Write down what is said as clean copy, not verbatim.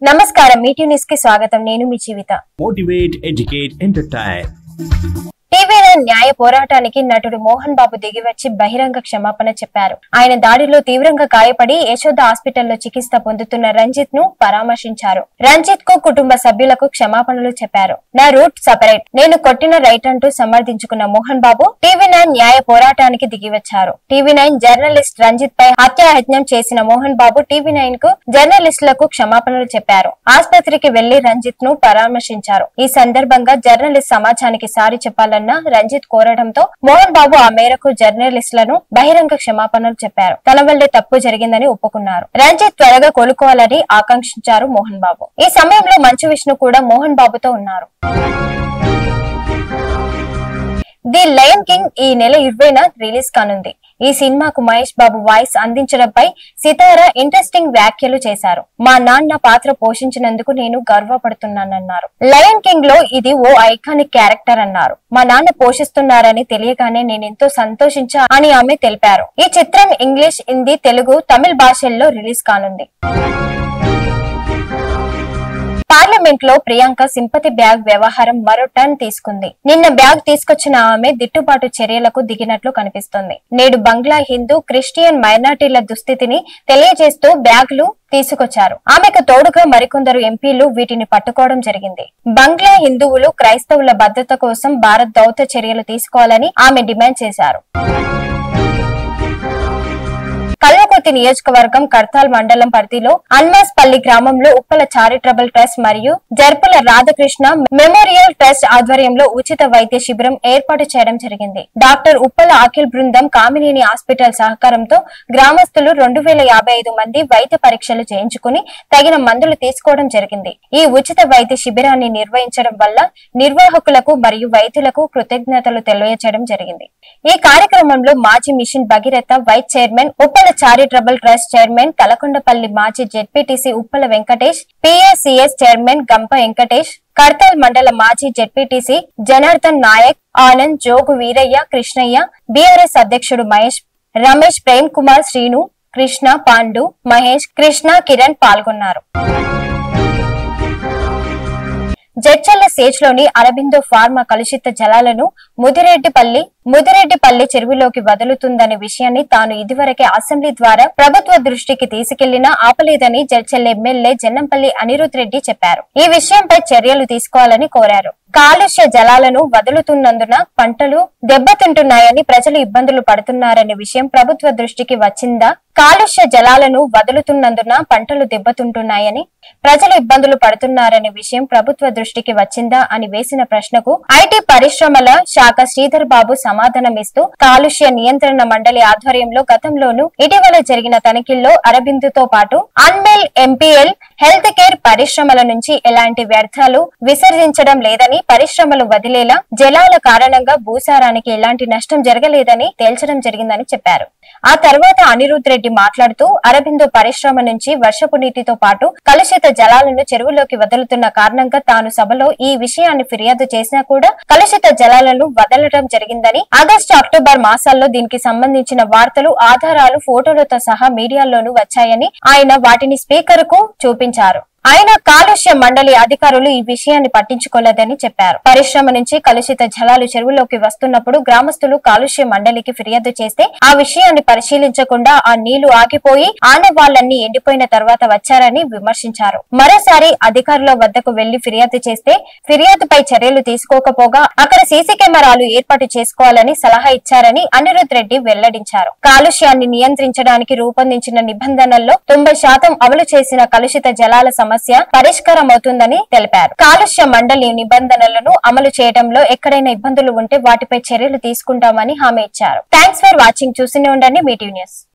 నమస్కారం మీటి న్యూస్ కి స్వాగతం నేను మీ జీవిత Motivate, educate, entertain. టీవీలో న్యాయ పోరాటానికి నటుడు మోహన్ బాబు దిగివచ్చి బహిరంగ క్షమాపణ చెప్పారు. ఆయన దాడిలో తీవ్రంగా గాయపడి యశోద హాస్పిటల్లో చికిత్స పొందుతున్న రంజిత్ ను పరామర్శించారు. రంజిత్ కు కుటుంబ సభ్యులకు క్షమాపణలు చెప్పారు. నా రూట్ సెపరేట్, నేను కొట్టిన రైట్ అంటూ సమర్థించుకున్న మోహన్ బాబు టీవీ9 న్యాయ పోరాటానికి దిగివచ్చారు. టీవీ9 జర్నలిస్ట్ రంజిత్ పై హత్యాయత్నం చేసిన మోహన్ బాబు టీవీ9 కు జర్నలిస్టులకు క్షమాపణలు చెప్పారు. ఆసుపత్రికి వెళ్లి రంజిత్ ను పరామర్శించారు. ఈ సందర్భంగా జర్నలిస్ట్ సమాజానికి సారీ చెప్పాలని రంజిత్ కోరడంతో మోహన్ బాబు ఆ మేరకు జర్నలిస్టులను బహిరంగ క్షమాపణలు చెప్పారు. తన వల్లే తప్పు జరిగిందని ఒప్పుకున్నారు. రంజిత్ త్వరగా కోలుకోవాలని ఆకాంక్షించారు మోహన్ బాబు. ఈ సమయంలో మంచు విష్ణు కూడా మోహన్ బాబుతో ఉన్నారు. ది లయన్ కింగ్ ఈ నెల 20న రిలీజ్ కానుంది. ఈ సినిమాకు మహేష్ బాబు వాయిస్ అందించడంపై సితార ఇంట్రెస్టింగ్ వ్యాఖ్యలు చేశారు. మా నాన్న పాత్ర పోషించినందుకు నేను గర్వపడుతున్నానన్నారు. లయన్ కింగ్ లో ఇది ఓ ఐకానిక్ క్యారెక్టర్ అన్నారు. మా నాన్న పోషిస్తున్నారని తెలియగానే నేనెంతో సంతోషించా అని ఆమె తెలిపారు. ఈ చిత్రం ఇంగ్లీష్, హిందీ, తెలుగు, తమిళ భాషల్లో రిలీజ్ కానుంది. పార్లమెంట్ లో ప్రియాంక సింపతి బ్యాగ్ వ్యవహారం మరో టర్న్ తీసుకుంది. నిన్న బ్యాగ్ తీసుకొచ్చిన ఆమె దిట్టుబాటు చర్యలకు దిగినట్లు కనిపిస్తోంది. నేడు బంగ్లా హిందూ, క్రిస్టియన్ మైనార్టీల దుస్థితిని తెలియజేస్తూ బ్యాగులు తీసుకొచ్చారు. ఆమెకు తోడుగా మరికొందరు ఎంపీలు వీటిని పట్టుకోవడం జరిగింది. బంగ్లా హిందువులు, క్రైస్తవుల భద్రత కోసం భారత్ దౌత్య చర్యలు తీసుకోవాలని ఆమె డిమాండ్ చేశారు. కల్వకుర్తి నియోజకవర్గం కర్తాల్ మండలం పరిధిలో అన్మాస్పల్లి గ్రామంలో ఉప్పల చారిటబుల్ ట్రస్ట్ మరియు జర్పుల రాధాకృష్ణ మెమోరియల్ ట్రస్ట్ ఆధ్వర్యంలో ఉచిత వైద్య శిబిరం ఏర్పాటు చేయడం జరిగింది. డాక్టర్ ఉప్పల అఖిల్ బృందం, కామినేని హాస్పిటల్ సహకారంతో గ్రామస్తులు 2055 మంది వైద్య పరీక్షలు చేయించుకుని తగిన మందులు తీసుకోవడం జరిగింది. ఈ ఉచిత వైద్య శిబిరాన్ని నిర్వహించడం వల్ల నిర్వాహకులకు మరియు వైద్యులకు కృతజ్ఞతలు తెలియజేయడం జరిగింది. ఈ కార్యక్రమంలో మాజీ mission Bhagiratha vice chairman, Uppala charitable trust chairman Kalakondapalli మాజీ ZPTC Uppala Venkatesh, PACS chairman Gampa Venkatesh, Kartal మండల మాజీ జెడ్పీటీసీ జనార్దన్ నాయక్, ఆనంద్, జోగు వీరయ్య, కృష్ణయ్య, బీఆర్ఎస్ అధ్యక్షుడు మహేష్, రమేష్, ప్రేమ్ కుమార్, శ్రీను, కృష్ణ, పాండు, మహేష్, కృష్ణ, కిరణ్ పాల్గొన్నారు. జడ్చర్ల సేజ్ లోని అరబిందో ఫార్మా కలుషిత జలాలను ముదిరెడ్డిపల్లి చెరువులోకి వదులుతుందనే విషయాన్ని తాను ఇదివరకే అసెంబ్లీ ద్వారా ప్రభుత్వ దృష్టికి తీసుకెళ్లినా ఆపలేదని జడ్చర్ల ఎమ్మెల్యే జన్నంపల్లి అనిరుద్ రెడ్డి చెప్పారు. ఈ విషయంపై చర్యలు తీసుకోవాలని కోరారు. కాలుష్య జలాలను వదులుతున్నందున పంటలు దెబ్బతింటున్నాయని, ప్రజలు ఇబ్బందులు పడుతున్నారనే విషయం ప్రభుత్వ దృష్టికి వచ్చిందా? కాలుష్య జలాలను వదులుతున్నందున పంటలు దెబ్బతింటున్నాయని, ప్రజలు ఇబ్బందులు పడుతున్నారనే విషయం ప్రభుత్వ దృష్టికి వచ్చిందా అని వేసిన ప్రశ్నకు ఐటీ పరిశ్రమల శాఖ శ్రీధర్ బాబు సమాధానమిస్తూ, కాలుష్య నియంత్రణ మండలి ఆధ్వర్యంలో గతంలోనూ ఇటీవల జరిగిన తనిఖీల్లో అరబిందుతో పాటు అన్మెల్, ఎంపీఎల్, హెల్త్ కేర్ పరిశ్రమల నుంచి ఎలాంటి వ్యర్థాలు విసర్జించడం లేదని, పరిశ్రమలు వదిలేలా జలాల కారణంగా భూసారానికి ఎలాంటి నష్టం జరగలేదని తేల్చడం జరిగిందని చెప్పారు. ఆ తర్వాత అనిరుద్ రెడ్డి మాట్లాడుతూ, అరబిందో పరిశ్రమ నుంచి వర్షపు నీటితో పాటు కలుషిత జలాలను చెరువులోకి వదులుతున్న కారణంగా తాను సభలో ఈ విషయాన్ని ఫిర్యాదు చేసినా కూడా కలుషిత జలాలను వదలడం జరిగిందని, ఆగస్టు, అక్టోబర్ మాసాల్లో దీనికి సంబంధించిన వార్తలు, ఆధారాలు, ఫోటోలతో సహా మీడియాలోనూ వచ్చాయని ఆయన వాటిని స్పీకర్ కు చూపించారు. ఆయన కాలుష్య మండలి అధికారులు ఈ విషయాన్ని పట్టించుకోలేదని చెప్పారు. పరిశ్రమ నుంచి కలుషిత జలాలు చెరువులోకి వస్తున్నప్పుడు గ్రామస్తులు కాలుష్య మండలికి ఫిర్యాదు చేస్తే ఆ విషయాన్ని పరిశీలించకుండా ఆ నీళ్లు ఆగిపోయి ఆనవాళ్లన్నీ ఎండిపోయిన తర్వాత వచ్చారని విమర్శించారు. మరోసారి అధికారుల వద్దకు వెళ్లి ఫిర్యాదు చేస్తే ఫిర్యాదుపై చర్యలు తీసుకోకపోగా అక్కడ సీసీ కెమెరాలు ఏర్పాటు చేసుకోవాలని సలహా ఇచ్చారని అనిరుద్ రెడ్డి వెల్లడించారు. కాలుష్యాన్ని నియంత్రించడానికి రూపొందించిన నిబంధనల్లో 90% అమలు చేసిన కలుషిత జలాల సమస్య పరిష్కారమవుతుందని తెలిపారు. కాలుష్య మండలి నిబంధనలను అమలు చేయడంలో ఎక్కడైనా ఇబ్బందులు ఉంటే వాటిపై చర్యలు తీసుకుంటామని హామీ ఇచ్చారు. Thanks for watching. చూస్తూనే ఉండండి మీటివ్ న్యూస్.